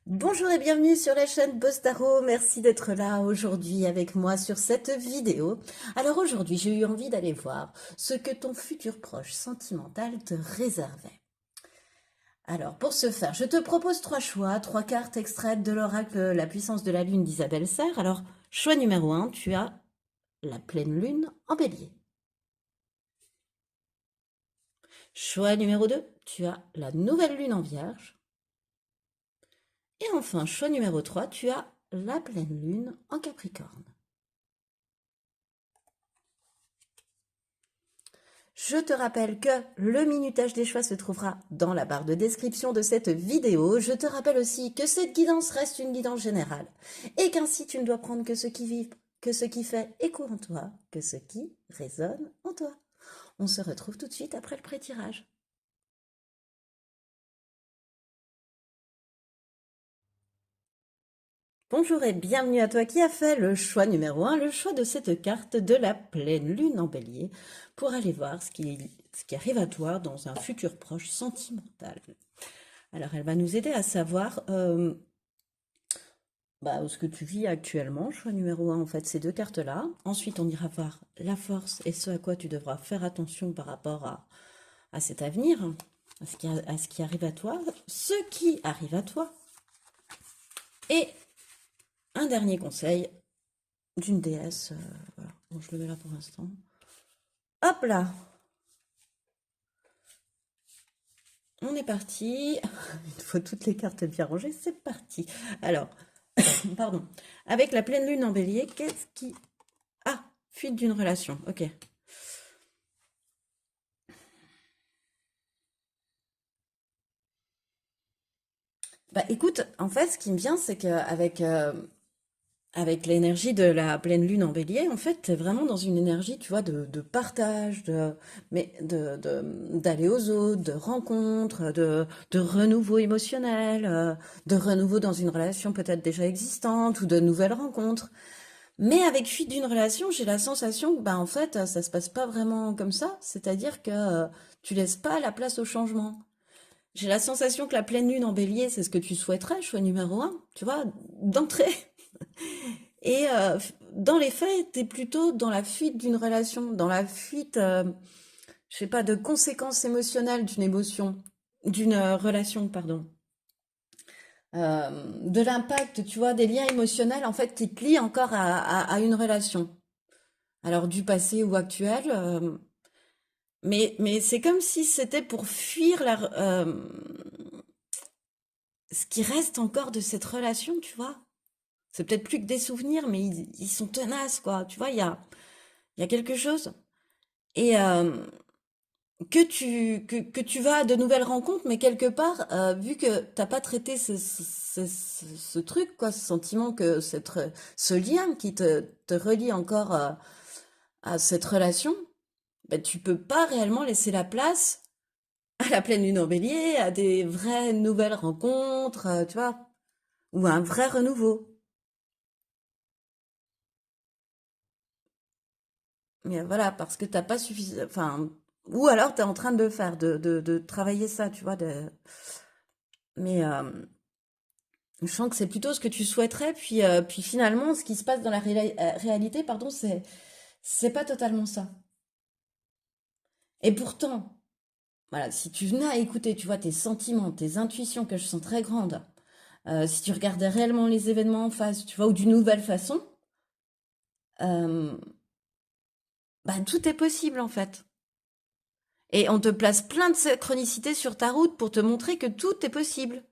Bonjour et bienvenue sur la chaîne Postaro. Merci d'être là aujourd'hui avec moi sur cette vidéo. Alors aujourd'hui, j'ai eu envie d'aller voir ce que ton futur proche sentimental te réservait. Alors pour ce faire, je te propose trois choix, trois cartes extraites de l'oracle La puissance de la lune d'Isabelle Serre. Alors, choix numéro 1, tu as la pleine lune en bélier. Choix numéro 2, tu as la nouvelle lune en vierge. Et enfin, choix numéro 3, tu as la pleine lune en Capricorne. Je te rappelle que le minutage des choix se trouvera dans la barre de description de cette vidéo. Je te rappelle aussi que cette guidance reste une guidance générale et qu'ainsi tu ne dois prendre que ce qui vibre, que ce qui fait écho en toi, que ce qui résonne en toi. On se retrouve tout de suite après le pré-tirage. Bonjour et bienvenue à toi qui a fait le choix numéro 1, le choix de cette carte de la pleine lune en bélier pour aller voir ce qui arrive à toi dans un futur proche sentimental. Alors elle va nous aider à savoir ce que tu vis actuellement. Choix numéro 1, en fait, ces deux cartes-là. Ensuite, on ira voir la force et ce à quoi tu devras faire attention par rapport à cet avenir, à ce qui arrive à toi, ce qui arrive à toi. Et un dernier conseil d'une déesse. Voilà. Bon, je le mets là pour l'instant. Hop là! On est parti. Une fois toutes les cartes bien rangées, c'est parti. Alors, pardon. Avec la pleine lune en bélier, qu'est-ce qui... Ah, fuite d'une relation. Ok. Bah écoute, en fait, ce qui me vient, c'est qu'avec avec l'énergie de la pleine lune en bélier, en fait, t'es vraiment dans une énergie, tu vois, de partage, d'aller aux autres, de rencontres, de renouveau émotionnel, de renouveau dans une relation peut-être déjà existante ou de nouvelles rencontres. Mais avec fuite d'une relation, j'ai la sensation que, bah, en fait, ça se passe pas vraiment comme ça. C'est-à-dire que tu laisses pas la place au changement. J'ai la sensation que la pleine lune en bélier, c'est ce que tu souhaiterais, choix numéro 1, tu vois, d'entrée. Et dans les faits, t'es plutôt dans la fuite d'une relation, dans la fuite, je sais pas, de conséquences émotionnelles d'une émotion, d'une relation, pardon. De l'impact, tu vois, des liens émotionnels, en fait, qui te lient encore à une relation. Alors, du passé ou actuel, mais c'est comme si c'était pour fuir ce qui reste encore de cette relation, tu vois. C'est peut-être plus que des souvenirs, mais ils sont tenaces, quoi. Tu vois, il y a quelque chose. Et que tu vas à de nouvelles rencontres, mais quelque part, vu que t'as pas traité ce truc, quoi, ce sentiment que ce lien qui te relie encore à cette relation, ben, tu peux pas réellement laisser la place à la pleine lune en bélier, à des vraies nouvelles rencontres, tu vois, ou à un vrai renouveau. Mais voilà, parce que t'as pas suffisamment, enfin, ou alors t'es en train de le faire, de travailler ça, tu vois, mais je sens que c'est plutôt ce que tu souhaiterais, puis finalement, ce qui se passe dans la réalité, pardon, c'est pas totalement ça. Et pourtant, voilà, si tu venais à écouter, tu vois, tes sentiments, tes intuitions que je sens très grandes, si tu regardais réellement les événements en face, tu vois, ou d'une nouvelle façon, euh, bah, tout est possible en fait. Et on te place plein de synchronicités sur ta route pour te montrer que tout est possible.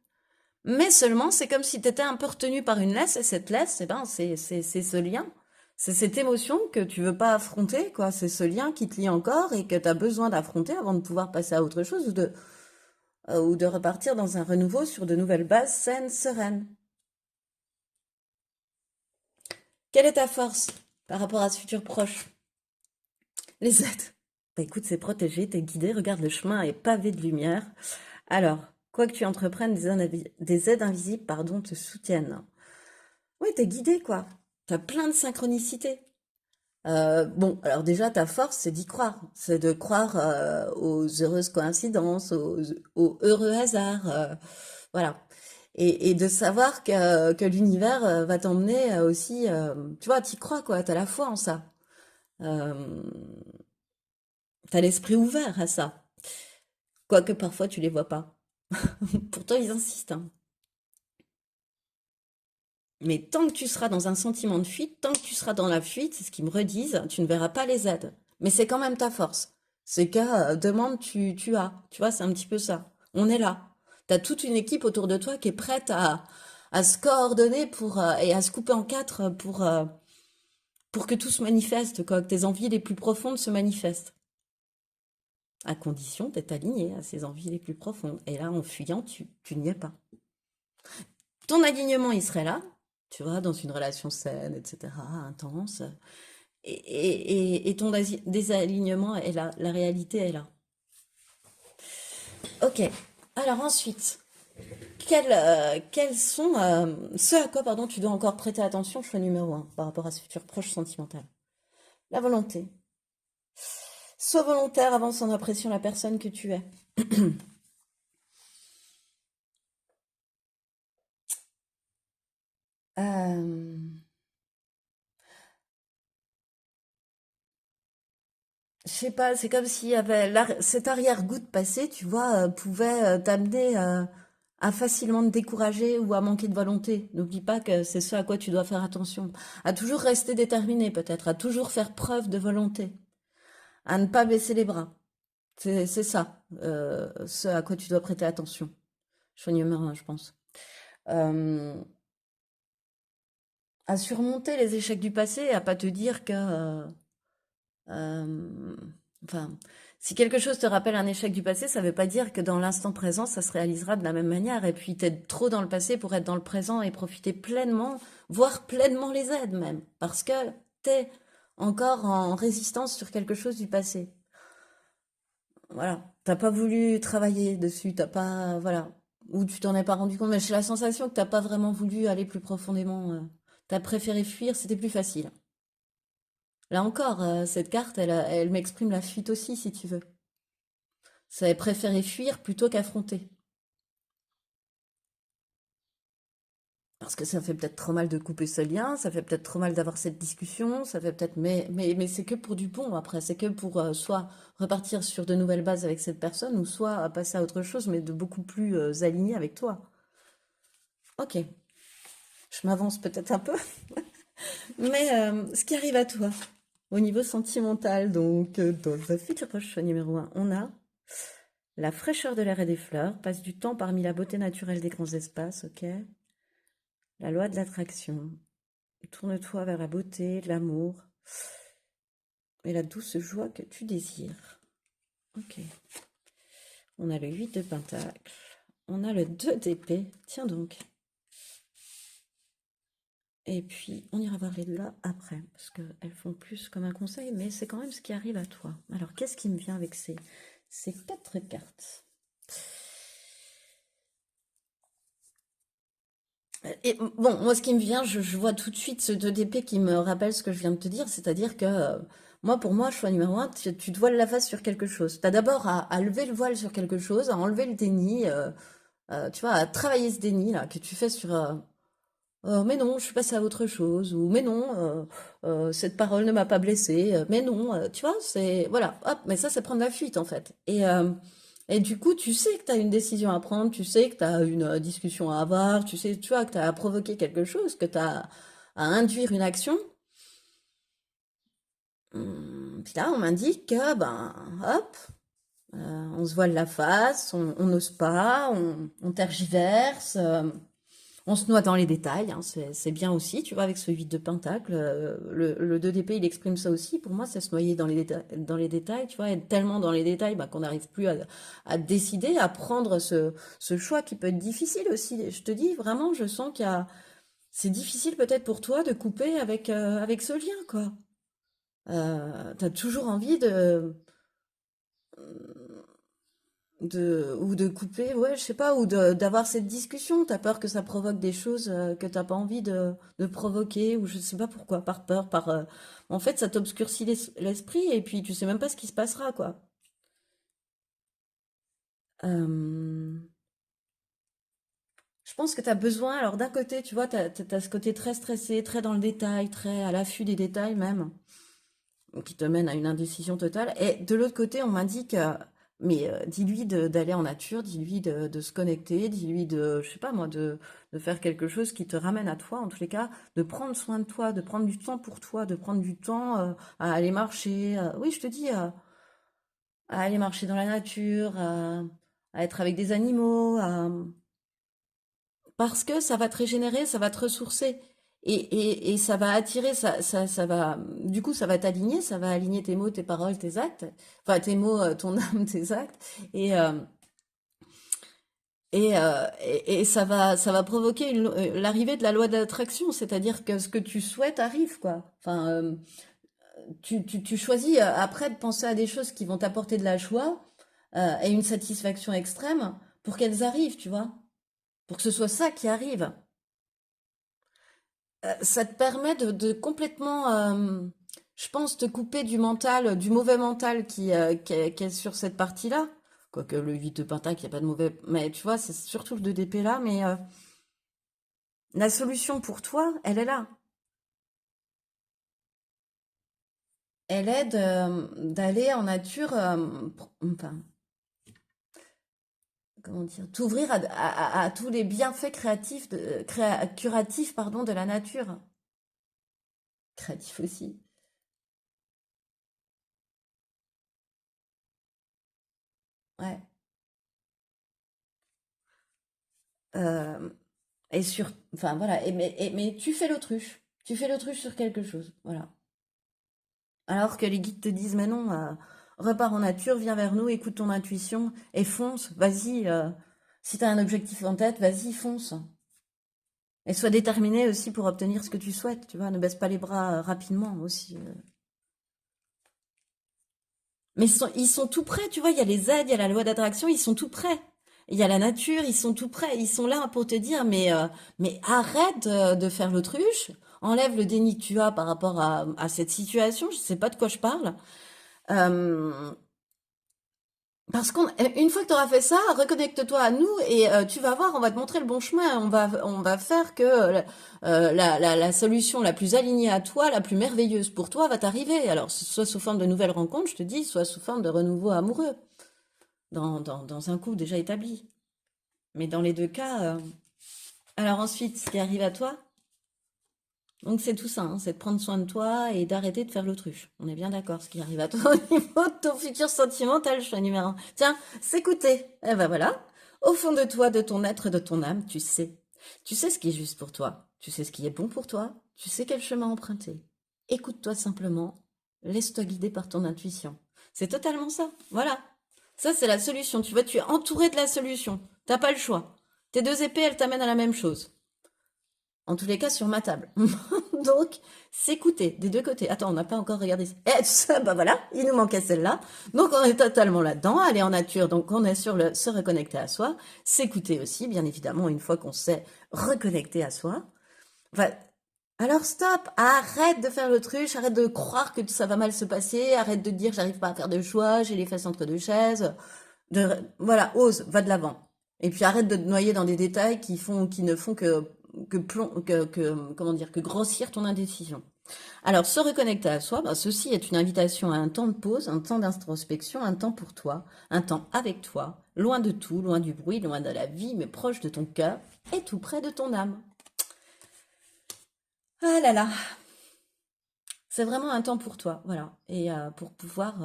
Mais seulement, c'est comme si tu étais un peu retenu par une laisse, et cette laisse, eh ben, c'est ce lien. C'est cette émotion que tu veux pas affronter, quoi. C'est ce lien qui te lie encore et que tu as besoin d'affronter avant de pouvoir passer à autre chose ou de repartir dans un renouveau sur de nouvelles bases saines, sereines. Quelle est ta force par rapport à ce futur proche? Les aides. Bah écoute, c'est protégé, t'es guidé, regarde le chemin est pavé de lumière. Alors, quoi que tu entreprennes, des aides invisibles, pardon, te soutiennent. Oui, t'es guidé, quoi. T'as plein de synchronicité. Bon, alors déjà, ta force, c'est d'y croire. C'est de croire aux heureuses coïncidences, aux heureux hasards. Voilà. Et de savoir que l'univers va t'emmener aussi, tu vois, t'y crois, quoi, t'as la foi en ça. Euh, T'as l'esprit ouvert à ça. Quoique parfois tu les vois pas. Pourtant, ils insistent, hein. Mais tant que tu seras dans un sentiment de fuite, tant que tu seras dans la fuite, c'est ce qu'ils me redisent, tu ne verras pas les aides. Mais c'est quand même ta force. C'est que demande, tu as. Tu vois, c'est un petit peu ça. On est là. Tu as toute une équipe autour de toi qui est prête à se coordonner et à se couper en quatre pour que tout se manifeste, quoi, que tes envies les plus profondes se manifestent. À condition d'être aligné à ces envies les plus profondes. Et là, en fuyant, tu n'y es pas. Ton alignement, il serait là, tu vois, dans une relation saine, etc., intense. Et ton désalignement est là, la réalité est là. Ok. Alors ensuite, quels sont ceux à quoi, pardon, tu dois encore prêter attention, choix numéro un, par rapport à ce futur proche sentimental? La volonté. Sois volontaire, avance en appréciant la personne que tu es. Euh, je sais pas, c'est comme s'il y avait cet arrière-goût de passé, tu vois, pouvait t'amener à facilement te décourager ou à manquer de volonté. N'oublie pas que c'est ce à quoi tu dois faire attention. À toujours rester déterminé, peut-être, à toujours faire preuve de volonté, à ne pas baisser les bras. C'est ça, ce à quoi tu dois prêter attention. Choix numéro un, je pense. Euh, à surmonter les échecs du passé, à pas te dire que Euh, enfin, si quelque chose te rappelle un échec du passé, ça ne veut pas dire que dans l'instant présent, ça se réalisera de la même manière. Et puis, t'es trop dans le passé pour être dans le présent et profiter pleinement, voire pleinement les aides même, parce que t'es encore en résistance sur quelque chose du passé. Voilà, t'as pas voulu travailler dessus, t'as pas, voilà, ou tu t'en es pas rendu compte. Mais j'ai la sensation que t'as pas vraiment voulu aller plus profondément. T'as préféré fuir, c'était plus facile. Là encore, cette carte, elle m'exprime la fuite aussi, si tu veux. Ça avait préféré fuir plutôt qu'affronter. Parce que ça fait peut-être trop mal de couper ce lien, ça fait peut-être trop mal d'avoir cette discussion, ça fait peut-être... Mais c'est que pour du bon après, c'est que pour soit repartir sur de nouvelles bases avec cette personne, ou soit passer à autre chose, mais de beaucoup plus aligné avec toi. Ok, je m'avance peut-être un peu, mais ce qui arrive à toi, au niveau sentimental, donc dans un futur proche numéro un, on a la fraîcheur de l'air et des fleurs, passe du temps parmi la beauté naturelle des grands espaces, ok. La loi de l'attraction. Tourne-toi vers la beauté, l'amour et la douce joie que tu désires. Ok. On a le 8 de Pentacle. On a le 2 d'épée. Tiens donc. Et puis, on ira voir les deux là après, parce qu'elles font plus comme un conseil, mais c'est quand même ce qui arrive à toi. Alors, qu'est-ce qui me vient avec ces 4 cartes? Et bon, moi, ce qui me vient, je vois tout de suite ce 2 d'épée qui me rappelle ce que je viens de te dire, c'est-à-dire que moi, pour moi, choix numéro un, tu te voiles la face sur quelque chose. Tu as d'abord à lever le voile sur quelque chose, à enlever le déni, tu vois, à travailler ce déni là que tu fais sur mais non, je suis passée à autre chose, ou mais non, cette parole ne m'a pas blessée, mais non, tu vois, c'est voilà, hop, mais ça, c'est prendre la fuite en fait. Et du coup, tu sais que tu as une décision à prendre, tu sais que tu as une discussion à avoir, tu sais, tu vois, que tu as à provoquer quelque chose, que tu as à induire une action. Puis là, on m'indique que, ben, hop, on se voile la face, on n'ose pas, on tergiverse. On se noie dans les détails, hein, c'est bien aussi, tu vois, avec ce 8 de Pentacle. Le 2 d'épée, il exprime ça aussi. Pour moi, c'est se noyer dans les détails, tu vois, être tellement dans les détails bah, qu'on n'arrive plus à décider, à prendre ce choix qui peut être difficile aussi. Je te dis, vraiment, je sens c'est difficile peut-être pour toi de couper avec ce lien, quoi. T'as toujours envie ou de couper, ouais, je sais pas, ou d'avoir cette discussion. T'as peur que ça provoque des choses que t'as pas envie de provoquer, ou je sais pas pourquoi, par peur, en fait, ça t'obscurcit l'esprit et puis tu sais même pas ce qui se passera, quoi. Euh, Je pense que tu as besoin, alors d'un côté, tu vois, tu as, ce côté très stressé, très dans le détail, très à l'affût des détails même, qui te mène à une indécision totale. Et de l'autre côté, on m'indique, mais dis-lui d'aller en nature, dis-lui de se connecter, dis-lui de, je sais pas moi, de faire quelque chose qui te ramène à toi, en tous les cas, de prendre soin de toi, de prendre du temps pour toi, de prendre du temps à aller marcher. Oui, je te dis, à aller marcher dans la nature, à être avec des animaux, parce que ça va te régénérer, ça va te ressourcer. Et ça va attirer, ça va, du coup, ça va t'aligner, ça va aligner tes mots, tes paroles, tes actes. Enfin, tes mots, ton âme, tes actes. Et, euh, et ça va provoquer l'arrivée de la loi d'attraction, c'est-à-dire que ce que tu souhaites arrive, quoi. Enfin, tu choisis après de penser à des choses qui vont t'apporter de la joie et une satisfaction extrême pour qu'elles arrivent, tu vois, pour que ce soit ça qui arrive. Ça te permet de complètement, je pense, te couper du mental, du mauvais mental qui est sur cette partie-là. Quoique le 8 de Pentacle, il n'y a pas de mauvais. Mais tu vois, c'est surtout le 2 d'épée là. Mais la solution pour toi, elle est là. Elle est d'aller en nature, enfin, comment dire, t'ouvrir à tous les bienfaits créatifs, curatifs, pardon, de la nature. Créatif aussi. Ouais. Euh, enfin voilà, mais tu fais l'autruche. Tu fais l'autruche sur quelque chose, voilà. Alors que les guides te disent, mais non, repars en nature, viens vers nous, écoute ton intuition et fonce, vas-y. Si tu as un objectif en tête, vas-y, fonce. Et sois déterminé aussi pour obtenir ce que tu souhaites, tu vois, ne baisse pas les bras rapidement aussi. Mais ils sont tout prêts, tu vois, il y a les aides, il y a la loi d'attraction, ils sont tout prêts. Il y a la nature, ils sont tout prêts, ils sont là pour te dire, mais arrête de faire l'autruche, enlève le déni que tu as par rapport à cette situation, je sais pas de quoi je parle. Euh, Parce qu'une fois que tu auras fait ça, reconnecte-toi à nous et tu vas voir, on va te montrer le bon chemin. On va faire que la solution la plus alignée à toi, la plus merveilleuse pour toi, va t'arriver. Alors, soit sous forme de nouvelles rencontres, je te dis, soit sous forme de renouveau amoureux, dans un couple déjà établi. Mais dans les deux cas, alors ensuite, ce qui arrive à toi, donc c'est tout ça, hein, c'est de prendre soin de toi et d'arrêter de faire l'autruche. On est bien d'accord, ce qui arrive à toi au niveau de ton futur sentimental, choix numéro un. Tiens, s'écouter. Eh ben voilà. Au fond de toi, de ton être, de ton âme, tu sais. Tu sais ce qui est juste pour toi. Tu sais ce qui est bon pour toi. Tu sais quel chemin emprunter. Écoute-toi simplement. Laisse-toi guider par ton intuition. C'est totalement ça. Voilà. Ça, c'est la solution. Tu vois, tu es entouré de la solution. T'as pas le choix. Tes deux épées, elles t'amènent à la même chose. En tous les cas, sur ma table. Donc, s'écouter des deux côtés. Attends, on n'a pas encore regardé ça. Eh, ça, bah voilà, il nous manquait celle-là. Donc, on est totalement là-dedans. Aller en nature, donc on est sur le se reconnecter à soi. S'écouter aussi, bien évidemment, une fois qu'on s'est reconnecté à soi. Enfin, alors stop, arrête de faire l'autruche, arrête de croire que ça va mal se passer, arrête de dire j'arrive pas à faire de choix, j'ai les fesses entre deux chaises. Voilà, ose, va de l'avant. Et puis arrête de te noyer dans des détails qui ne font comment dire, que grossir ton indécision. Alors, se reconnecter à soi, bah, ceci est une invitation à un temps de pause, un temps d'introspection, un temps pour toi, un temps avec toi, loin de tout, loin du bruit, loin de la vie, mais proche de ton cœur et tout près de ton âme. Ah là là, c'est vraiment un temps pour toi, voilà. Et pour pouvoir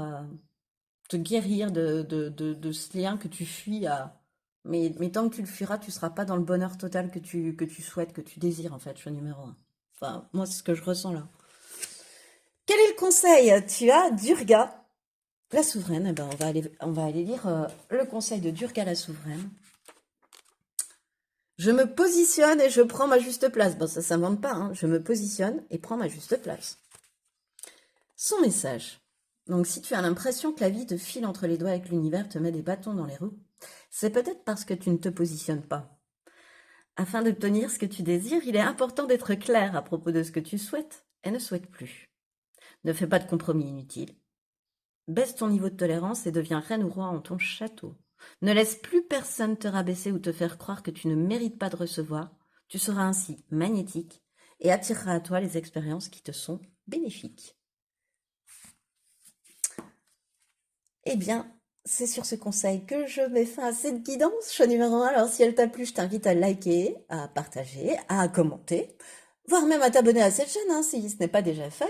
te guérir de ce lien que tu fuis. Mais tant que tu le fuiras, tu seras pas dans le bonheur total que tu souhaites, que tu désires, en fait, choix numéro un. Enfin, moi, c'est ce que je ressens là. Quel est le conseil? Tu as Durga, la souveraine. Eh ben, on va aller lire le conseil de Durga, la souveraine. Je me positionne et je prends ma juste place. Bon, ça s'invente pas, hein. Je me positionne et prends ma juste place. Son message. Donc, si tu as l'impression que la vie te file entre les doigts et que l'univers te met des bâtons dans les roues, c'est peut-être parce que tu ne te positionnes pas. Afin d'obtenir ce que tu désires, il est important d'être clair à propos de ce que tu souhaites et ne souhaites plus. Ne fais pas de compromis inutiles. Baisse ton niveau de tolérance et deviens reine ou roi en ton château. Ne laisse plus personne te rabaisser ou te faire croire que tu ne mérites pas de recevoir. Tu seras ainsi magnétique et attireras à toi les expériences qui te sont bénéfiques. Eh bien, c'est sur ce conseil que je mets fin à cette guidance, choix numéro 1. Alors, si elle t'a plu, je t'invite à liker, à partager, à commenter, voire même à t'abonner à cette chaîne, hein, si ce n'est pas déjà fait.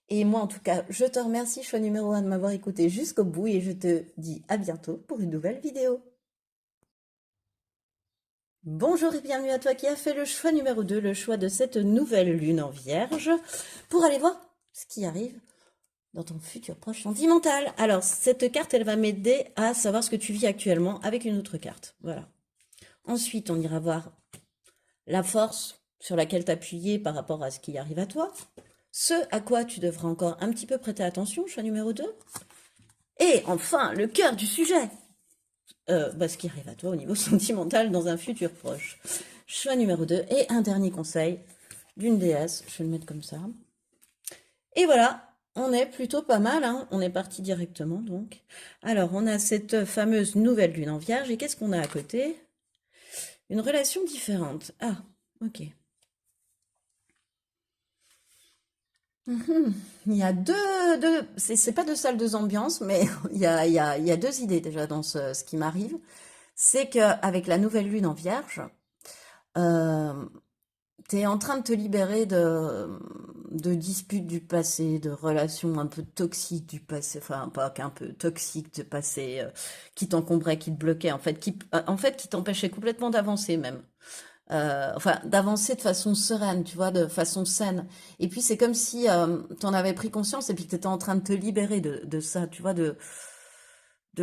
Et moi, en tout cas, je te remercie, choix numéro 1, de m'avoir écouté jusqu'au bout et je te dis à bientôt pour une nouvelle vidéo. Bonjour et bienvenue à toi qui as fait le choix numéro 2, le choix de cette nouvelle lune en vierge, pour aller voir ce qui arrive dans ton futur proche sentimental. Alors, cette carte, elle va m'aider à savoir ce que tu vis actuellement avec une autre carte. Voilà. Ensuite, on ira voir la force sur laquelle t'appuyer par rapport à ce qui arrive à toi. Ce à quoi tu devras encore un petit peu prêter attention, choix numéro 2. Et enfin, le cœur du sujet. Ce qui arrive à toi au niveau sentimental dans un futur proche. Choix numéro 2. Et un dernier conseil d'une déesse. Je vais le mettre comme ça. Et voilà, on est plutôt pas mal, hein. On est parti directement, donc. Alors, on a cette fameuse nouvelle lune en vierge. Et qu'est-ce qu'on a à côté? Une relation différente. Ah, ok. Il y a c'est pas deux salles, deux ambiances, mais il y a deux idées déjà dans ce qui m'arrive. C'est qu'avec la nouvelle lune en vierge, euh, tu es en train de te libérer de disputes du passé, de relations un peu toxiques du passé, enfin pas qu'un peu toxiques du passé, qui t'encombraient, qui te bloquaient, en fait, qui t'empêchaient complètement d'avancer même. Enfin, d'avancer de façon sereine, tu vois, de façon saine. Et puis c'est comme si tu en avais pris conscience et puis que tu étais en train de te libérer de ça, tu vois, de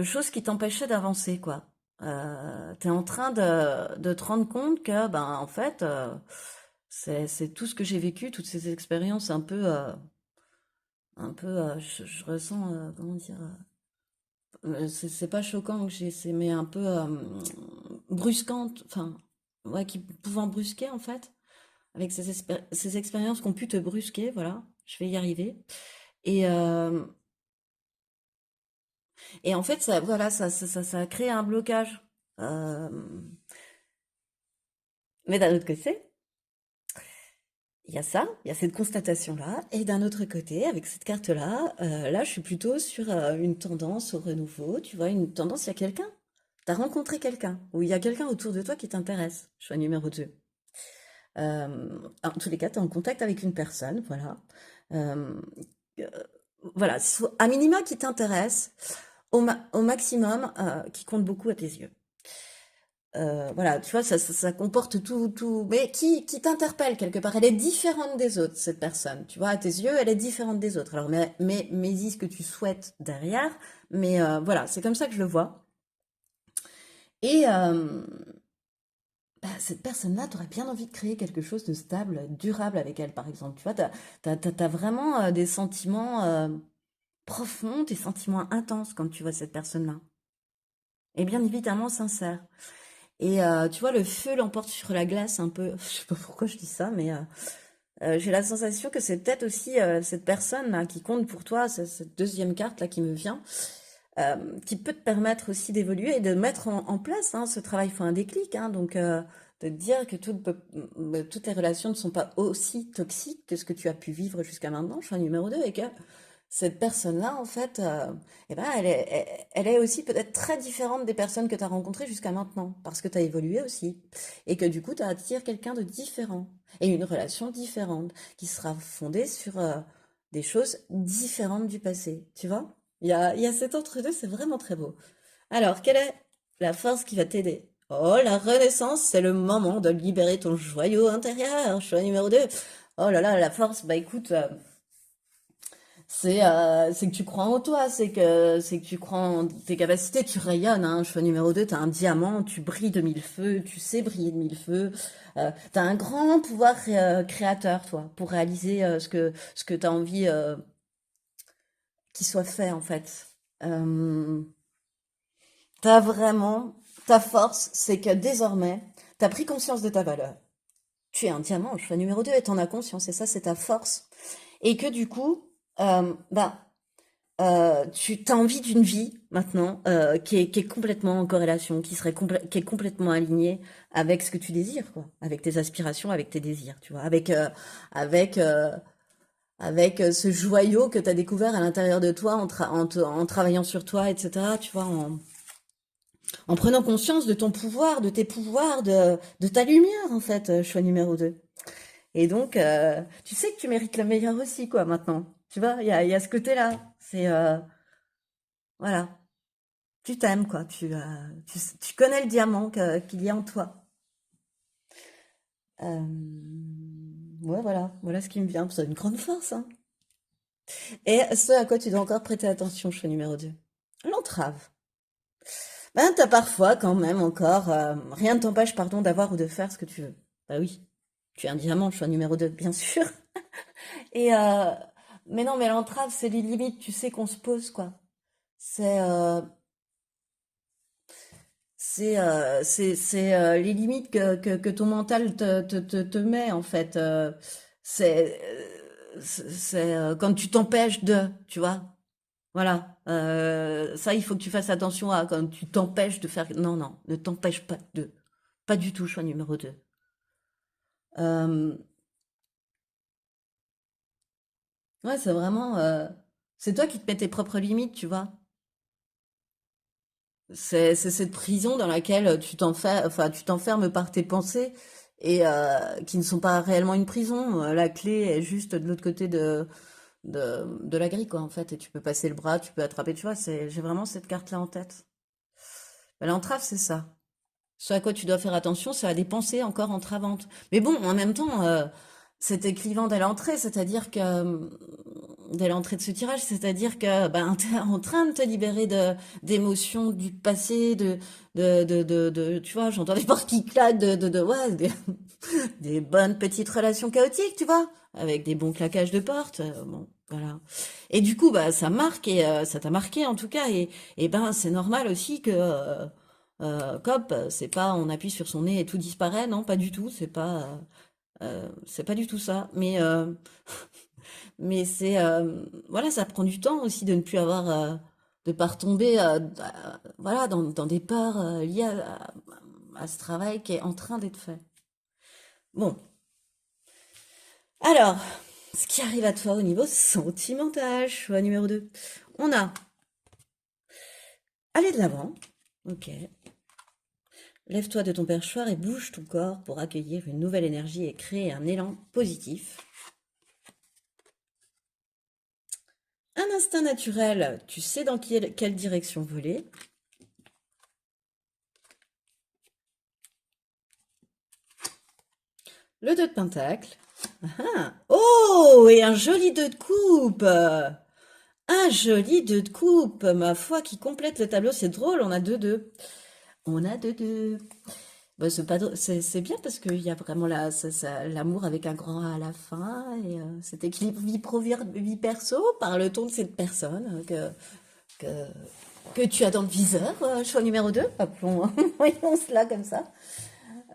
choses qui t'empêchaient d'avancer, quoi. Tu es en train de te rendre compte que, ben, en fait, c'est tout ce que j'ai vécu, toutes ces expériences je ressens, comment dire, c'est pas choquant que j'ai, mais un peu brusquante, enfin, ouais, qui pouvant brusquer, en fait, avec ces expériences qui ont pu te brusquer, voilà, je vais y arriver. Et, euh, et en fait, ça, voilà, ça a créé un blocage. Euh, mais d'un autre côté, il y a ça, il y a cette constatation-là, et d'un autre côté, avec cette carte-là, là, je suis plutôt sur une tendance au renouveau, tu vois, une tendance, il y a quelqu'un, t'as rencontré quelqu'un, ou il y a quelqu'un autour de toi qui t'intéresse, choix numéro 2. En tous les cas, tu es en contact avec une personne, voilà. Euh, euh, voilà, à minima qui t'intéresse, au maximum qui compte beaucoup à tes yeux. Voilà, tu vois, ça comporte tout, mais qui t'interpelle quelque part. Elle est différente des autres, cette personne. Tu vois, à tes yeux, elle est différente des autres. Alors, mais dis ce que tu souhaites derrière, mais voilà, c'est comme ça que je le vois. Et cette personne-là, tu aurais bien envie de créer quelque chose de stable, durable avec elle, par exemple. Tu vois, t'as vraiment des sentiments profonds, des sentiments intenses quand tu vois cette personne-là. Et bien évidemment sincères. Et tu vois, le feu l'emporte sur la glace un peu. Je sais pas pourquoi je dis ça, mais j'ai la sensation que c'est peut-être aussi cette personne là qui compte pour toi, cette deuxième carte là qui me vient, qui peut te permettre aussi d'évoluer et de mettre en place hein, ce travail. Il faut un déclic, hein, donc de te dire que toutes les relations ne sont pas aussi toxiques que ce que tu as pu vivre jusqu'à maintenant, choix numéro 2, et que cette personne-là, en fait, eh ben, elle est aussi peut-être très différente des personnes que tu as rencontrées jusqu'à maintenant, parce que tu as évolué aussi, et que du coup, tu attires quelqu'un de différent, et une relation différente, qui sera fondée sur des choses différentes du passé, tu vois? Il y a cet entre-deux, c'est vraiment très beau. Alors, quelle est la force qui va t'aider? Oh, la renaissance, c'est le moment de libérer ton joyau intérieur, choix numéro 2. Oh là là, la force, bah écoute, c'est que tu crois en toi, c'est que tu crois en tes capacités, tu rayonnes, hein. Choix numéro 2, t'as un diamant, tu brilles de mille feux, tu sais briller de mille feux. T'as un grand pouvoir créateur, toi, pour réaliser ce que t'as envie qu'il soit fait, en fait. Euh, T'as vraiment ta force, c'est que désormais, t'as pris conscience de ta valeur. Tu es un diamant, choix numéro 2, et t'en as conscience, et ça, c'est ta force. Et que du coup, bah, tu as envie d'une vie maintenant qui est complètement en corrélation, qui est complètement alignée avec ce que tu désires, quoi, avec tes aspirations, avec tes désirs, tu vois, avec, euh, avec ce joyau que tu as découvert à l'intérieur de toi en travaillant sur toi, etc., tu vois, en prenant conscience de ton pouvoir, de tes pouvoirs, de ta lumière, en fait, choix numéro 2. Et donc, tu sais que tu mérites le meilleur aussi, quoi, maintenant. Tu vois, il y a ce côté-là. Voilà. Tu t'aimes, quoi. Tu connais le diamant qu'il y a en toi. Ouais, voilà. Voilà ce qui me vient. C'est une grande force, hein. Et ce à quoi tu dois encore prêter attention, choix numéro 2. L'entrave. Ben, t'as parfois, quand même, encore, rien ne t'empêche, pardon, d'avoir ou de faire ce que tu veux. Bah oui. Tu es un diamant, choix numéro 2, bien sûr. Et, mais non, mais l'entrave, c'est les limites, tu sais, qu'on se pose, quoi. C'est, euh, c'est les limites que ton mental te met, en fait. Quand tu t'empêches de, tu vois. Voilà. Ça, il faut que tu fasses attention à quand tu t'empêches de faire. Non, non, ne t'empêche pas de. Pas du tout, choix numéro 2. Euh, ouais, c'est vraiment. C'est toi qui te mets tes propres limites, tu vois. C'est cette prison dans laquelle tu t'enfermes par tes pensées et qui ne sont pas réellement une prison. La clé est juste de l'autre côté de la grille, quoi, en fait. Et tu peux passer le bras, tu peux attraper, tu vois. J'ai vraiment cette carte-là en tête. Ben, l'entrave, c'est ça. Ce à quoi tu dois faire attention, c'est à des pensées encore entravantes. Mais bon, en même temps, c'était clivant dès l'entrée, c'est-à-dire que dès l'entrée de ce tirage, c'est-à-dire que ben t'es en train de te libérer d'émotions du passé, tu vois, j'entends des portes qui claquent, ouais, des bonnes petites relations chaotiques, tu vois, avec des bons claquages de portes, bon. Voilà. Et du coup, bah, ça marque et ça t'a marqué en tout cas. Et ben, c'est normal aussi que Cop, c'est pas on appuie sur son nez et tout disparaît, non, pas du tout, c'est pas du tout ça. Mais c'est voilà, ça prend du temps aussi de ne plus avoir, de pas retomber, voilà, dans des peurs liées à ce travail qui est en train d'être fait. Bon, alors, ce qui arrive à toi au niveau sentimental, choix numéro 2. On a aller de l'avant, ok. Lève-toi de ton perchoir et bouge ton corps pour accueillir une nouvelle énergie et créer un élan positif. Un instinct naturel, tu sais dans quelle direction voler. Le 2 de pentacle. Ah. Oh, et un joli 2 de coupe. Un joli 2 de coupe, ma foi, qui complète le tableau. C'est drôle, on a deux. On a deux. Bah, c'est pas c'est bien parce qu'il y a vraiment l'amour avec un grand A à la fin et cet équilibre vie pro vie perso par le ton de cette personne que, que tu as dans le viseur, choix numéro 2, appelons, voyons cela comme ça.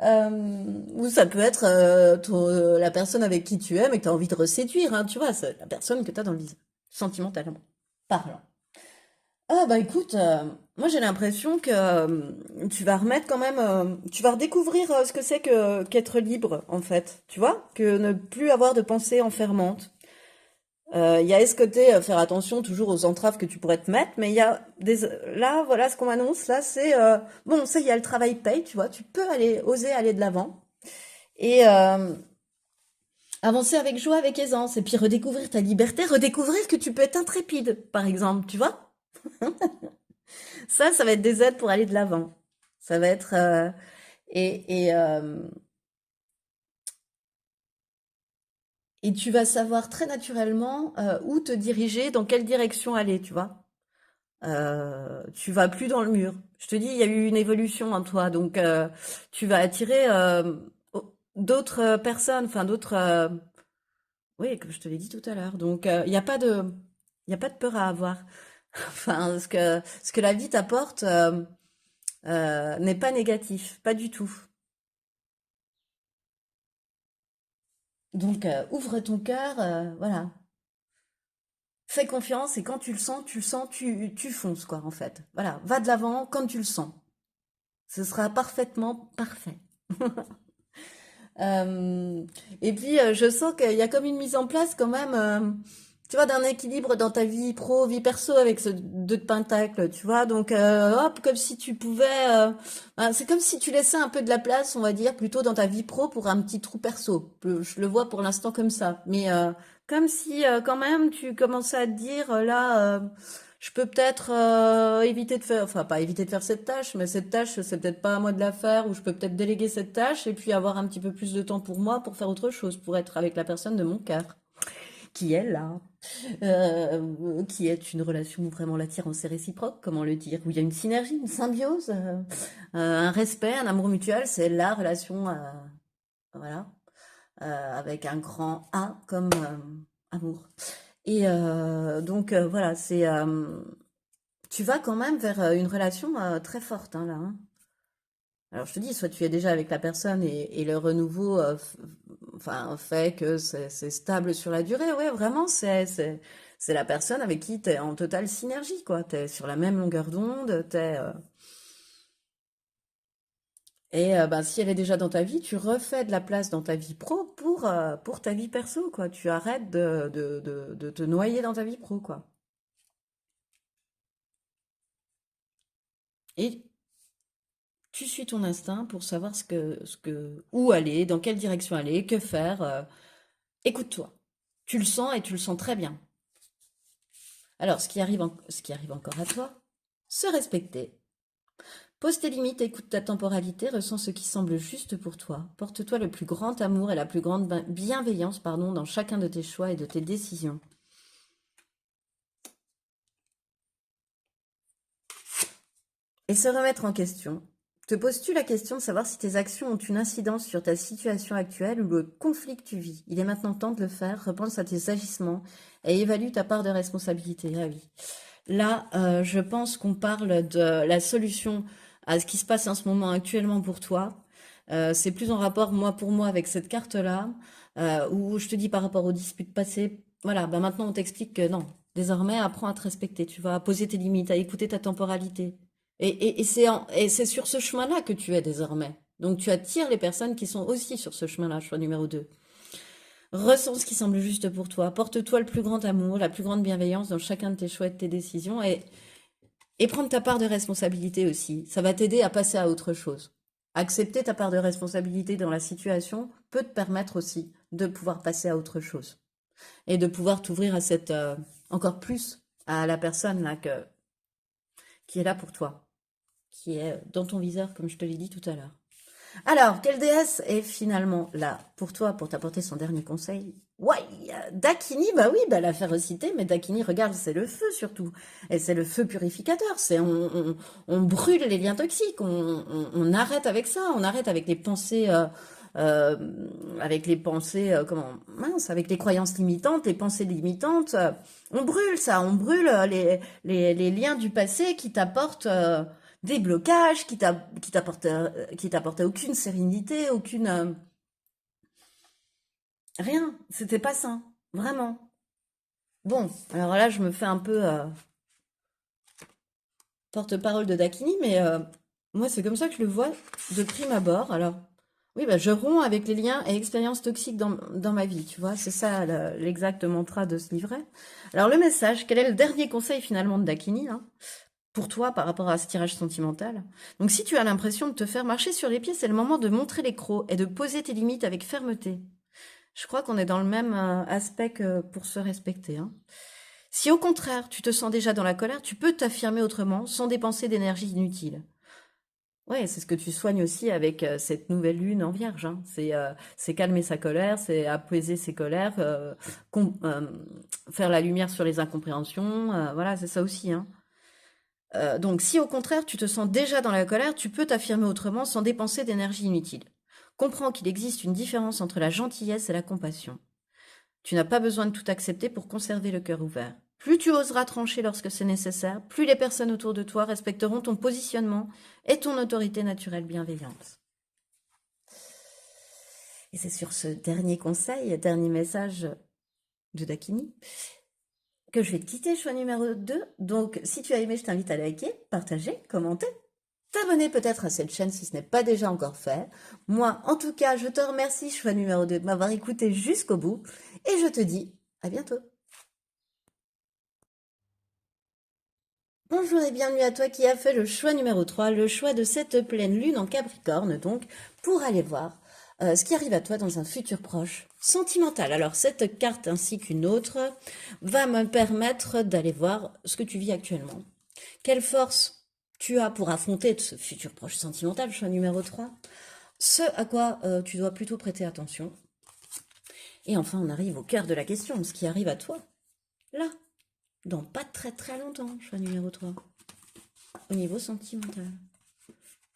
Ou ça peut être la personne avec qui tu aimes et que tu as envie de reséduire, hein, tu vois, c'est la personne que tu as dans le viseur, sentimentalement parlant. Ah bah écoute, moi j'ai l'impression que tu vas remettre quand même, tu vas redécouvrir ce que c'est que qu'être libre en fait, tu vois, que ne plus avoir de pensées enfermantes. Il y a ce côté faire attention toujours aux entraves que tu pourrais te mettre, mais il y a là voilà ce qu'on m'annonce là, c'est bon, ça il y a le travail paye, tu vois, tu peux aller oser aller de l'avant et avancer avec joie, avec aisance, et puis redécouvrir ta liberté, redécouvrir que tu peux être intrépide, par exemple, tu vois. Ça va être des aides pour aller de l'avant. Ça va être et, et, euh, et tu vas savoir très naturellement où te diriger, dans quelle direction aller, tu vois. Tu vas plus dans le mur. Je te dis, il y a eu une évolution en toi, donc tu vas attirer d'autres personnes, enfin d'autres. Oui, comme je te l'ai dit tout à l'heure. Donc il y a pas de peur à avoir. Enfin, ce que la vie t'apporte n'est pas négatif, pas du tout. Donc, ouvre ton cœur, voilà. Fais confiance et quand tu le sens, tu fonces, quoi, en fait. Voilà, va de l'avant quand tu le sens. Ce sera parfaitement parfait. Euh, et puis, je sens qu'il y a comme une mise en place quand même, tu vois, d'un équilibre dans ta vie pro, vie perso avec ce deux de pentacle, tu vois. Donc, hop, comme si tu pouvais, c'est comme si tu laissais un peu de la place, on va dire, plutôt dans ta vie pro pour un petit trou perso. Je le vois pour l'instant comme ça. Mais comme si, quand même, tu commençais à te dire, là, je peux peut-être éviter de faire, enfin pas éviter de faire cette tâche, mais cette tâche, c'est peut-être pas à moi de la faire, ou je peux peut-être déléguer cette tâche et puis avoir un petit peu plus de temps pour moi, pour faire autre chose, pour être avec la personne de mon cœur, qui est là, qui est une relation où vraiment l'attirance est réciproque, comment le dire, où il y a une synergie, une symbiose, un respect, un amour mutuel, c'est la relation, voilà, avec un grand A comme amour. Et donc voilà, tu vas quand même vers une relation très forte, hein, là, hein. Alors je te dis, soit tu es déjà avec la personne et le renouveau enfin, fait que c'est stable sur la durée. Ouais, vraiment, c'est la personne avec qui tu es en totale synergie, quoi. Tu es sur la même longueur d'onde, et ben, si elle est déjà dans ta vie, tu refais de la place dans ta vie pro pour ta vie perso, quoi. Tu arrêtes de te noyer dans ta vie pro, quoi. Et tu suis ton instinct pour savoir où aller, dans quelle direction aller, que faire. Écoute-toi. Tu le sens et tu le sens très bien. Alors, ce qui arrive encore à toi, se respecter. Pose tes limites, écoute ta temporalité, ressens ce qui semble juste pour toi. Porte-toi le plus grand amour et la plus grande bienveillance, pardon, dans chacun de tes choix et de tes décisions. Et se remettre en question. Te poses-tu la question de savoir si tes actions ont une incidence sur ta situation actuelle ou le conflit que tu vis? Il est maintenant temps de le faire. Repense à tes agissements et évalue ta part de responsabilité. Ah oui. Là, je pense qu'on parle de la solution à ce qui se passe en ce moment actuellement pour toi. C'est plus en rapport, moi pour moi, avec cette carte-là, où je te dis par rapport aux disputes passées, voilà, bah maintenant on t'explique que non. Désormais, apprends à te respecter, tu vas poser tes limites, à écouter ta temporalité. Et c'est sur ce chemin-là que tu es désormais. Donc tu attires les personnes qui sont aussi sur ce chemin-là, choix numéro 2. Ressens ce qui semble juste pour toi. Porte-toi le plus grand amour, la plus grande bienveillance dans chacun de tes choix et de tes décisions et prendre ta part de responsabilité aussi. Ça va t'aider à passer à autre chose. Accepter ta part de responsabilité dans la situation peut te permettre aussi de pouvoir passer à autre chose et de pouvoir t'ouvrir à cette encore plus à la personne là qui est là pour toi, qui est dans ton viseur comme je te l'ai dit tout à l'heure. Alors, quelle déesse est finalement là pour toi, pour t'apporter son dernier conseil? Ouais, Dakini, bah oui, bah la férocité, mais Dakini, regarde, c'est le feu surtout. Et c'est le feu purificateur. On brûle les liens toxiques, on arrête avec ça, on arrête euh, avec les pensées, comment, mince, avec les croyances limitantes, les pensées limitantes. On brûle ça, on brûle les liens du passé qui t'apportent des blocages qui t'apportaient aucune sérénité, aucune rien. C'était pas sain, vraiment. Bon, alors là, je me fais un peu porte-parole de Dakini, mais moi, c'est comme ça que je le vois de prime abord. Alors, oui, bah, je romps avec les liens et expériences toxiques dans ma vie, tu vois. C'est ça l'exact mantra de ce livret. Alors, le message, quel est le dernier conseil finalement de Dakini, hein, pour toi par rapport à ce tirage sentimental? Donc, si tu as l'impression de te faire marcher sur les pieds, c'est le moment de montrer les crocs et de poser tes limites avec fermeté. Je crois qu'on est dans le même aspect que pour se respecter, hein. Si au contraire, tu te sens déjà dans la colère, tu peux t'affirmer autrement sans dépenser d'énergie inutile. Ouais, c'est ce que tu soignes aussi avec cette nouvelle lune en vierge, hein. C'est calmer sa colère, c'est apaiser ses colères, faire la lumière sur les incompréhensions, voilà, c'est ça aussi, hein. Donc si au contraire tu te sens déjà dans la colère, tu peux t'affirmer autrement sans dépenser d'énergie inutile. Comprends qu'il existe une différence entre la gentillesse et la compassion. Tu n'as pas besoin de tout accepter pour conserver le cœur ouvert. Plus tu oseras trancher lorsque c'est nécessaire, plus les personnes autour de toi respecteront ton positionnement et ton autorité naturelle bienveillante. Et c'est sur ce dernier conseil, dernier message de Dakini, que je vais te quitter, choix numéro 2. Donc, si tu as aimé, je t'invite à liker, partager, commenter, t'abonner peut-être à cette chaîne si ce n'est pas déjà encore fait. Moi, en tout cas, je te remercie, choix numéro 2, de m'avoir écouté jusqu'au bout. Et je te dis à bientôt. Bonjour et bienvenue à toi qui as fait le choix numéro 3, le choix de cette pleine lune en Capricorne, donc, pour aller voir ce qui arrive à toi dans un futur proche sentimental. Alors, cette carte ainsi qu'une autre va me permettre d'aller voir ce que tu vis actuellement. Quelle force tu as pour affronter ce futur proche sentimental, choix numéro 3. Ce à quoi tu dois plutôt prêter attention. Et enfin, on arrive au cœur de la question, ce qui arrive à toi, là, dans pas très très longtemps, choix numéro 3, au niveau sentimental.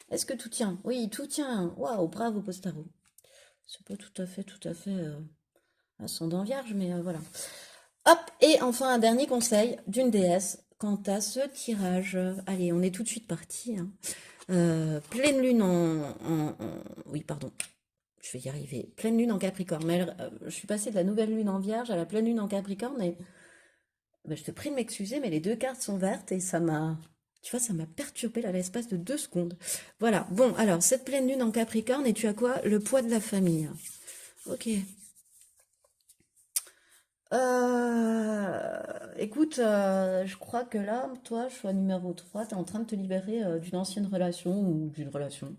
Est-ce que tout tient? Oui, tout tient. Waouh, bravo Postaro. C'est pas tout à fait ascendant vierge, mais voilà. Hop, et enfin un dernier conseil d'une déesse quant à ce tirage. Allez, on est tout de suite parti. Hein. Pleine lune oui, pardon. Je vais y arriver. Pleine lune en Capricorne. Mais je suis passée de la nouvelle lune en Vierge à la pleine lune en Capricorne et ben, je te prie de m'excuser, mais les deux cartes sont vertes et ça m'a, tu vois, ça m'a perturbé là l'espace de 2 secondes. Voilà. Bon, alors cette pleine lune en Capricorne et tu as quoi? Le poids de la famille. Ok. Écoute, je crois que là, toi, choix numéro 3, tu es en train de te libérer d'une ancienne relation ou d'une relation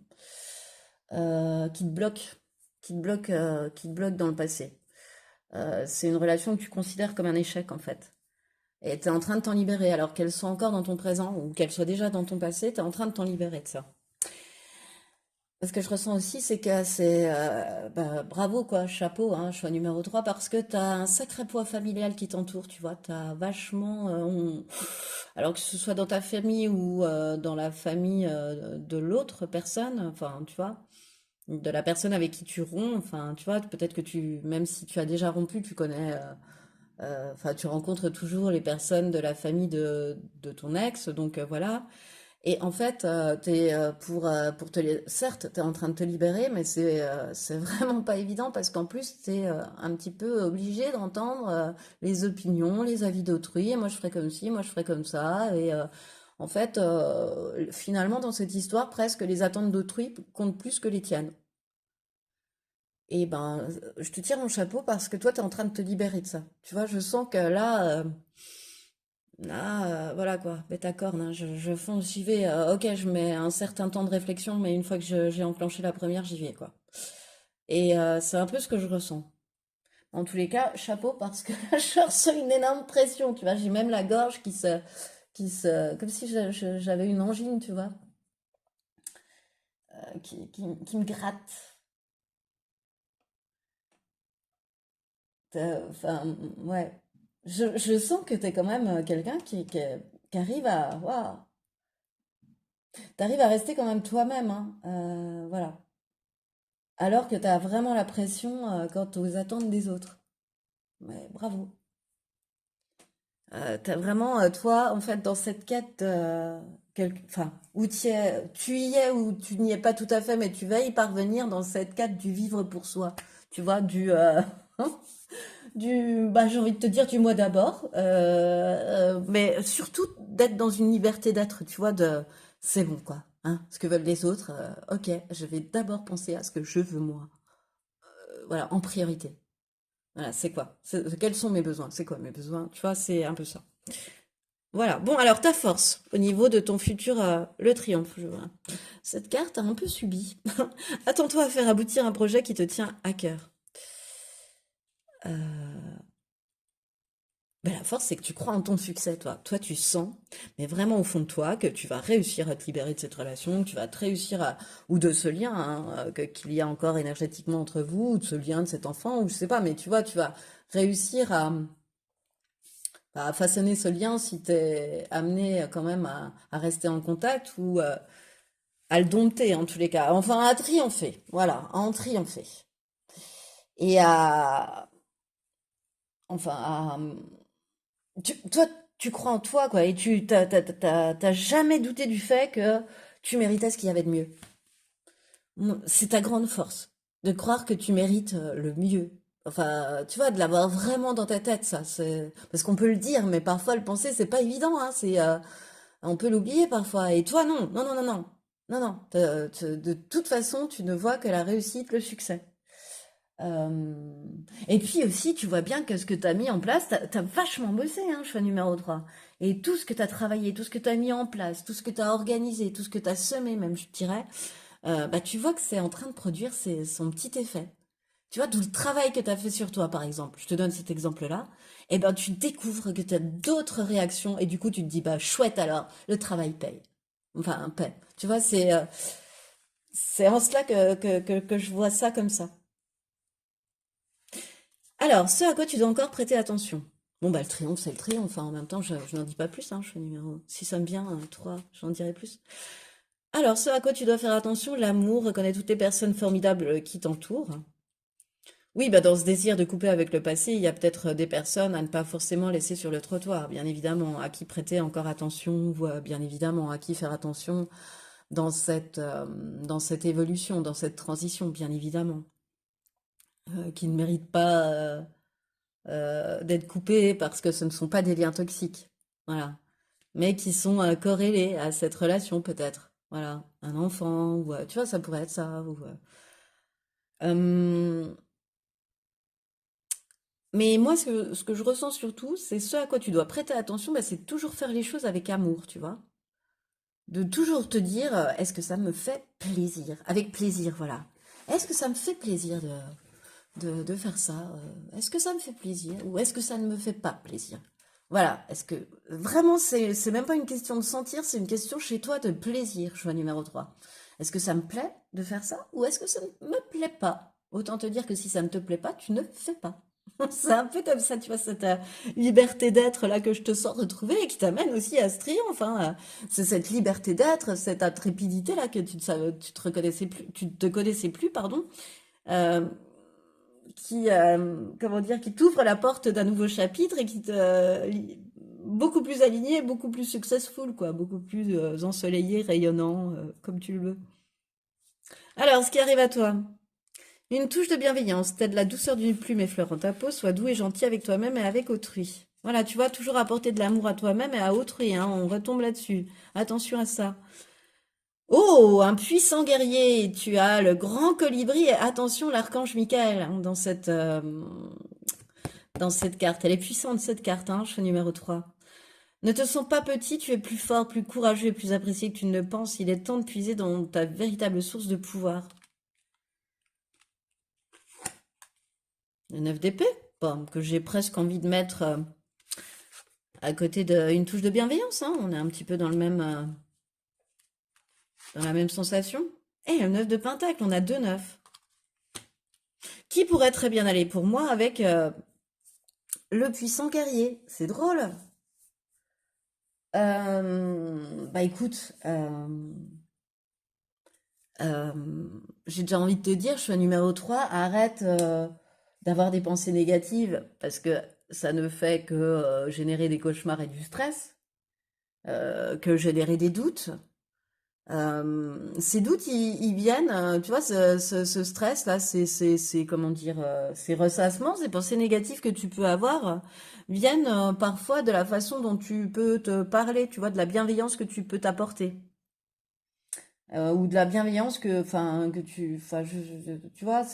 qui te bloque, qui te bloque dans le passé. C'est une relation que tu considères comme un échec en fait. Et tu es en train de t'en libérer alors qu'elle soit encore dans ton présent ou qu'elle soit déjà dans ton passé, tu es en train de t'en libérer de ça. Ce que je ressens aussi, c'est que c'est bah, bravo quoi, chapeau, hein, choix numéro 3 parce que tu as un sacré poids familial qui t'entoure, tu vois, tu as vachement alors que ce soit dans ta famille ou dans la famille de l'autre personne, enfin, tu vois, de la personne avec qui tu romps, enfin, tu vois, peut-être que tu même si tu as déjà rompu, tu connais enfin, tu rencontres toujours les personnes de la famille de ton ex, donc voilà. Et en fait, pour certes, tu es en train de te libérer, mais c'est vraiment pas évident parce qu'en plus, tu es un petit peu obligé d'entendre les opinions, les avis d'autrui. Et moi, je ferais comme ci, moi, je ferais comme ça. Et en fait, finalement, dans cette histoire, presque les attentes d'autrui comptent plus que les tiennes. Et ben, je te tire mon chapeau parce que toi, tu es en train de te libérer de ça. Tu vois, je sens que là, voilà quoi, bête à corne, hein, je fonce, j'y vais. Ok, je mets un certain temps de réflexion, mais une fois que j'ai enclenché la première, j'y vais quoi. Et c'est un peu ce que je ressens. En tous les cas, chapeau parce que là, je ressens une énorme pression, tu vois. J'ai même la gorge comme si j'avais une angine, tu vois, qui me gratte. Enfin, ouais. Je sens que t'es quand même quelqu'un qui arrive à, waouh, t'arrives à rester quand même toi-même, hein. Voilà. Alors que t'as vraiment la pression quant aux attentes des autres. Ouais, bravo. T'as vraiment, toi, en fait, dans cette quête, enfin, où tu y es ou tu n'y es pas tout à fait, mais tu vas y parvenir dans cette quête du vivre pour soi. Tu vois, bah, j'ai envie de te dire du moi d'abord, mais surtout d'être dans une liberté d'être, tu vois, c'est bon quoi, hein, ce que veulent les autres, ok, je vais d'abord penser à ce que je veux moi, voilà, en priorité. Voilà, c'est quoi? Quels sont mes besoins? C'est quoi mes besoins? Tu vois, c'est un peu ça. Voilà. Bon, alors ta force au niveau de ton futur, le triomphe, je vois. Cette carte a un peu subi. Attends-toi à faire aboutir un projet qui te tient à cœur. Euh, Ben, la force, c'est que tu crois en ton succès, toi. Toi, tu sens, mais vraiment au fond de toi, que tu vas réussir à te libérer de cette relation, que tu vas te réussir à, ou de ce lien, hein, qu'il y a encore énergétiquement entre vous, ou de ce lien de cet enfant, ou je sais pas, mais tu vois, tu vas réussir à façonner ce lien si t'es amené quand même à rester en contact ou à le dompter en tous les cas. Enfin, à triompher. Voilà, à en triompher. Et enfin, toi, tu crois en toi, quoi, et t'as jamais douté du fait que tu méritais ce qu'il y avait de mieux. C'est ta grande force, de croire que tu mérites le mieux. Enfin, tu vois, de l'avoir vraiment dans ta tête, ça. Parce qu'on peut le dire, mais parfois le penser, c'est pas évident, hein. On peut l'oublier parfois. Et toi, non, non, non, non, non. Non, non. De toute façon, tu ne vois que la réussite, le succès. Euh, Et puis aussi, tu vois bien que ce que tu as mis en place, t'as vachement bossé, hein, choix numéro 3. Et tout ce que tu as travaillé, tout ce que tu as mis en place, tout ce que tu as organisé, tout ce que tu as semé, même, je dirais, bah, tu vois que c'est en train de produire son petit effet. Tu vois, tout le travail que tu as fait sur toi, par exemple, je te donne cet exemple-là, et ben tu découvres que tu as d'autres réactions et du coup tu te dis, bah chouette alors, le travail paye. Enfin, paye. Tu vois, c'est en cela que je vois ça comme ça. Alors, ce à quoi tu dois encore prêter attention. Bon, bah le triomphe, c'est le triomphe, hein. En même temps, je n'en dis pas plus, hein, je suis numéro. Si ça me vient, 3, j'en dirai plus. Alors, ce à quoi tu dois faire attention, l'amour, reconnaître toutes les personnes formidables qui t'entourent. Oui, bah dans ce désir de couper avec le passé, il y a peut-être des personnes à ne pas forcément laisser sur le trottoir, bien évidemment, à qui prêter encore attention, ou bien évidemment, à qui faire attention dans cette évolution, dans cette transition, bien évidemment, qui ne méritent pas d'être coupés parce que ce ne sont pas des liens toxiques, voilà, mais qui sont corrélés à cette relation peut-être, voilà, un enfant, ou tu vois, ça pourrait être ça, euh, Mais moi, ce que je ressens surtout, c'est ce à quoi tu dois prêter attention, bah, c'est toujours faire les choses avec amour, tu vois. De toujours te dire, est-ce que ça me fait plaisir? Avec plaisir, voilà. Est-ce que ça me fait plaisir de faire ça? Est-ce que ça me fait plaisir? Ou est-ce que ça ne me fait pas plaisir? Voilà. Est-ce que vraiment, c'est même pas une question de sentir, c'est une question chez toi de plaisir, choix numéro 3. Est-ce que ça me plaît de faire ça? Ou est-ce que ça ne me plaît pas? Autant te dire que si ça ne te plaît pas, tu ne fais pas. C'est un peu comme ça, tu vois, cette liberté d'être là que je te sens retrouver et qui t'amène aussi à ce triomphe, hein. C'est cette liberté d'être, cette intrépidité là que tu te reconnaissais plus, tu te connaissais plus, pardon, euh, comment dire, qui t'ouvre la porte d'un nouveau chapitre et qui beaucoup plus aligné, beaucoup plus successful, quoi, beaucoup plus ensoleillé, rayonnant, comme tu le veux. Alors, ce qui arrive à toi. Une touche de bienveillance, t'aides la douceur d'une plume effleurant ta peau, sois doux et gentil avec toi-même et avec autrui. Voilà, tu vois, toujours apporter de l'amour à toi-même et à autrui, hein, on retombe là-dessus. Attention à ça. Oh, un puissant guerrier, tu as le grand colibri et attention l'archange Michael hein, dans cette carte. Elle est puissante cette carte, hein, choix numéro 3. Ne te sens pas petit, tu es plus fort, plus courageux et plus apprécié que tu ne le penses. Il est temps de puiser dans ta véritable source de pouvoir. Le 9 d'épée, bon, que j'ai presque envie de mettre à côté d'une touche de bienveillance, hein. On est un petit peu dans la même sensation. Et le 9 de pentacle, on a deux neufs. Qui pourrait très bien aller pour moi avec le puissant guerrier. C'est drôle. Bah écoute, euh, j'ai déjà envie de te dire, je suis à numéro 3. Arrête d'avoir des pensées négatives parce que ça ne fait que générer des cauchemars et du stress, que générer des doutes. Ces doutes, ils viennent, tu vois, ce stress-là, comment dire, ces ressassements, ces pensées négatives que tu peux avoir, viennent parfois de la façon dont tu peux te parler, tu vois, de la bienveillance que tu peux t'apporter. Ou de la bienveillance enfin, tu vois,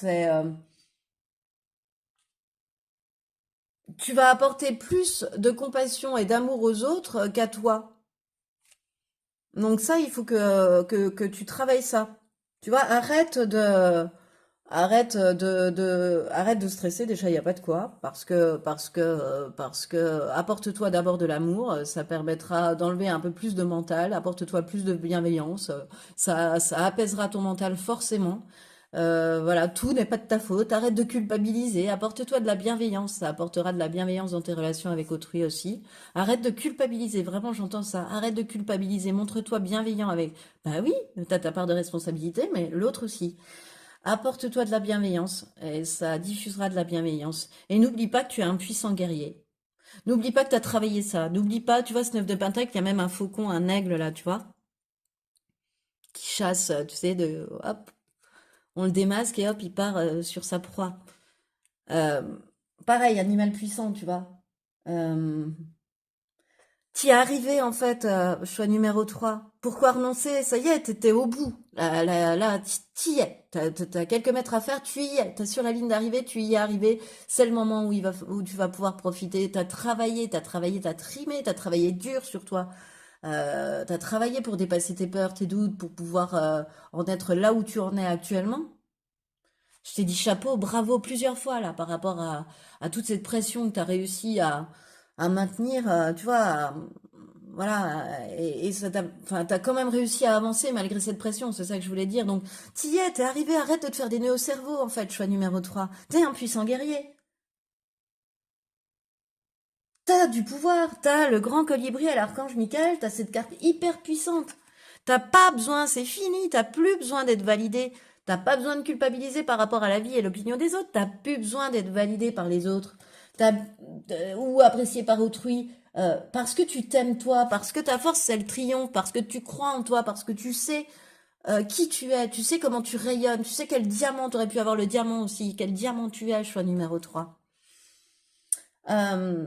tu vas apporter plus de compassion et d'amour aux autres qu'à toi. Donc ça, il faut que tu travailles ça. Tu vois, arrête de stresser. Déjà, il n'y a pas de quoi, parce que apporte-toi d'abord de l'amour. Ça permettra d'enlever un peu plus de mental. Apporte-toi plus de bienveillance. Ça apaisera ton mental forcément. Voilà, tout n'est pas de ta faute. Arrête de culpabiliser. Apporte-toi de la bienveillance. Ça apportera de la bienveillance dans tes relations avec autrui aussi. Arrête de culpabiliser, vraiment j'entends ça. Arrête de culpabiliser, montre-toi bienveillant avec. Bah oui, t'as ta part de responsabilité, mais l'autre aussi. Apporte-toi de la bienveillance et ça diffusera de la bienveillance. Et n'oublie pas que tu es un puissant guerrier. N'oublie pas que tu as travaillé ça. N'oublie pas, tu vois, ce 9 de pentacle, il y a même un faucon, un aigle là, tu vois, qui chasse, tu sais, hop, on le démasque et hop, il part sur sa proie. Euh, Pareil, animal puissant, tu vois. Euh, T'y es arrivé en fait, choix numéro 3. Pourquoi renoncer? Ça y est, t'étais au bout. Là, t'y y es. T'as quelques mètres à faire, tu y es. T'es sur la ligne d'arrivée, tu y es arrivé. C'est le moment où tu vas pouvoir profiter. T'as travaillé, t'as trimé, t'as travaillé dur sur toi. T'as travaillé pour dépasser tes peurs, tes doutes, pour pouvoir en être là où tu en es actuellement. Je t'ai dit chapeau, bravo plusieurs fois là par rapport à toute cette pression que tu as réussi à maintenir, tu vois, voilà, et ça t'a, enfin, t'as quand même réussi à avancer malgré cette pression, c'est ça que je voulais dire. Donc, t'y es, t'es arrivé, arrête de te faire des nœuds au cerveau en fait, choix numéro 3. T'es un puissant guerrier. T'as du pouvoir, t'as le grand colibri à l'archange Michael, t'as cette carte hyper puissante. T'as pas besoin, c'est fini, t'as plus besoin d'être validé. T'as pas besoin de culpabiliser par rapport à la vie et l'opinion des autres. T'as plus besoin d'être validé par les autres. Ou apprécié par autrui. Parce que tu t'aimes toi, parce que ta force c'est le triomphe, parce que tu crois en toi, parce que tu sais qui tu es, tu sais comment tu rayonnes, tu sais quel diamant, t'aurais pu avoir le diamant aussi, quel diamant tu es, choix numéro 3. Euh,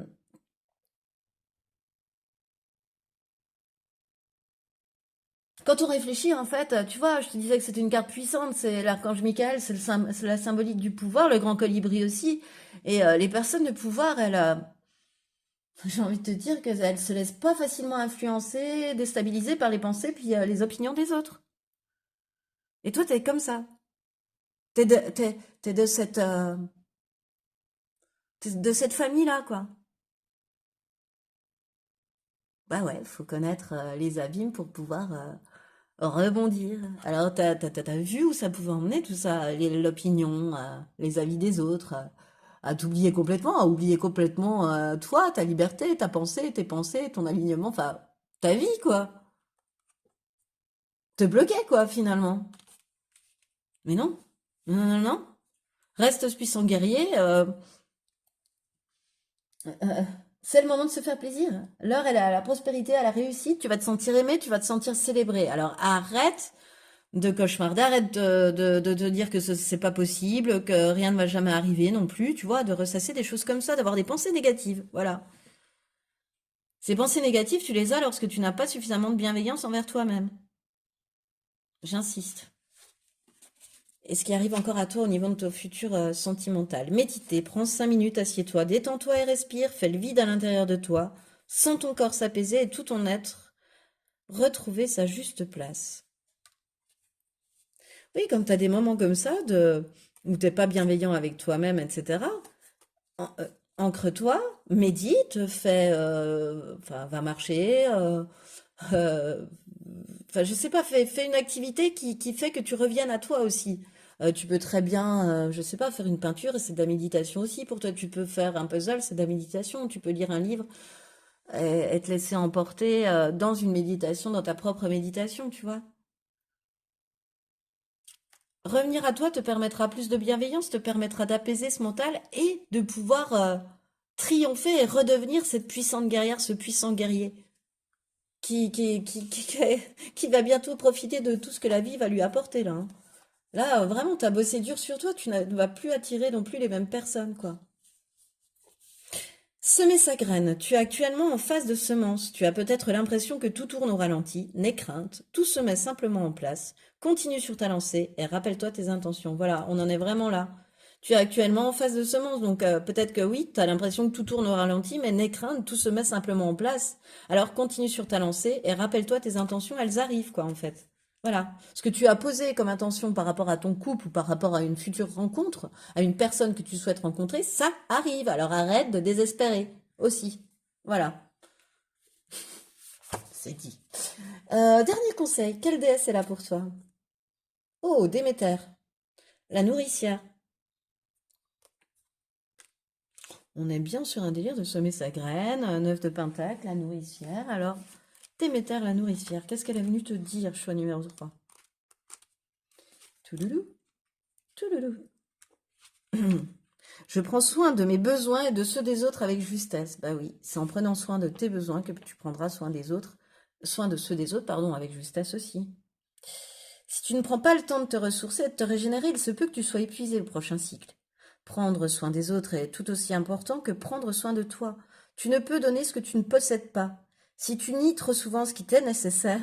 Quand on réfléchit, en fait, tu vois, je te disais que c'était une carte puissante, c'est l'archange Michael, c'est la symbolique du pouvoir, le grand colibri aussi. Et les personnes de pouvoir, j'ai envie de te dire qu'elles se laissent pas facilement influencer, déstabiliser par les pensées puis les opinions des autres. Et toi, t'es comme ça. T'es t'es de cette famille-là, quoi. Bah ouais, faut connaître les abîmes pour pouvoir rebondir. Alors, t'as vu où ça pouvait emmener tout ça, l'opinion, les avis des autres, à t'oublier complètement, à oublier complètement toi, ta liberté, ta pensée, tes pensées, ton alignement, enfin, ta vie, quoi. Te bloquer, quoi, finalement. Mais non, non, non, non. Reste ce puissant guerrier. Euh, c'est le moment de se faire plaisir. L'heure est à la prospérité, à la réussite. Tu vas te sentir aimé, tu vas te sentir célébré. Alors arrête de cauchemarder, arrête de te dire que c'est pas possible, que rien ne va jamais arriver non plus, tu vois, de ressasser des choses comme ça, d'avoir des pensées négatives. Voilà. Ces pensées négatives, tu les as lorsque tu n'as pas suffisamment de bienveillance envers toi-même. J'insiste. Et ce qui arrive encore à toi au niveau de ton futur sentimental. Méditer, prends 5 minutes, assieds-toi, détends-toi et respire, fais le vide à l'intérieur de toi, sens ton corps s'apaiser et tout ton être retrouver sa juste place. Oui, quand tu as des moments comme ça, où t'es pas bienveillant avec toi-même, etc., an- euh, ancre-toi, médite, enfin, va marcher, euh, enfin, je sais pas, fais une activité qui fait que tu reviennes à toi aussi. Tu peux très bien, je sais pas, faire une peinture, et c'est de la méditation aussi pour toi. Tu peux faire un puzzle, c'est de la méditation. Tu peux lire un livre et te laisser emporter dans une méditation, dans ta propre méditation, tu vois. Revenir à toi te permettra plus de bienveillance, te permettra d'apaiser ce mental et de pouvoir triompher et redevenir cette puissante guerrière, ce puissant guerrier qui va bientôt profiter de tout ce que la vie va lui apporter là, hein. Là, vraiment, t'as bossé dur sur toi, tu ne vas plus attirer non plus les mêmes personnes, quoi. Semer sa graine. Tu es actuellement en phase de semence. Tu as peut-être l'impression que tout tourne au ralenti. N'aie crainte. Tout se met simplement en place. Continue sur ta lancée et rappelle-toi tes intentions. Voilà, on en est vraiment là. Tu es actuellement en phase de semence, donc peut-être que oui, tu as l'impression que tout tourne au ralenti, mais n'aie crainte, tout se met simplement en place. Alors continue sur ta lancée et rappelle-toi tes intentions, elles arrivent, quoi, en fait. Voilà. Ce que tu as posé comme intention par rapport à ton couple ou par rapport à une future rencontre, à une personne que tu souhaites rencontrer, ça arrive. Alors arrête de désespérer aussi. Voilà, c'est dit. Dernier conseil, quelle déesse est là pour toi? Oh, Déméter, la nourricière. On est bien sur un délire de semer sa graine, un œuf de pentacle, la nourricière. Alors, Déméter, la nourricière, qu'est-ce qu'elle est venue te dire, choix numéro 3? Touloulou, touloulou. Je prends soin de mes besoins et de ceux des autres avec justesse. Bah oui, c'est en prenant soin de tes besoins que tu prendras soin des autres, soin de ceux des autres, pardon, avec justesse aussi. Si tu ne prends pas le temps de te ressourcer et de te régénérer, il se peut que tu sois épuisé le prochain cycle. Prendre soin des autres est tout aussi important que prendre soin de toi. Tu ne peux donner ce que tu ne possèdes pas. Si tu nies trop souvent ce qui t'est nécessaire,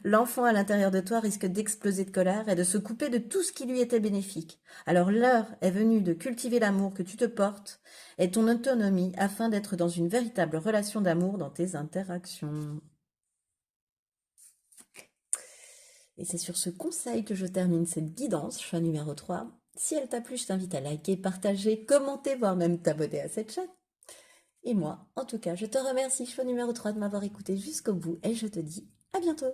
l'enfant à l'intérieur de toi risque d'exploser de colère et de se couper de tout ce qui lui était bénéfique. Alors l'heure est venue de cultiver l'amour que tu te portes et ton autonomie afin d'être dans une véritable relation d'amour dans tes interactions. Et c'est sur ce conseil que je termine cette guidance, choix numéro 3. Si elle t'a plu, je t'invite à liker, partager, commenter, voire même t'abonner à cette chaîne. Et moi, en tout cas, je te remercie, choix numéro 3, de m'avoir écouté jusqu'au bout et je te dis à bientôt.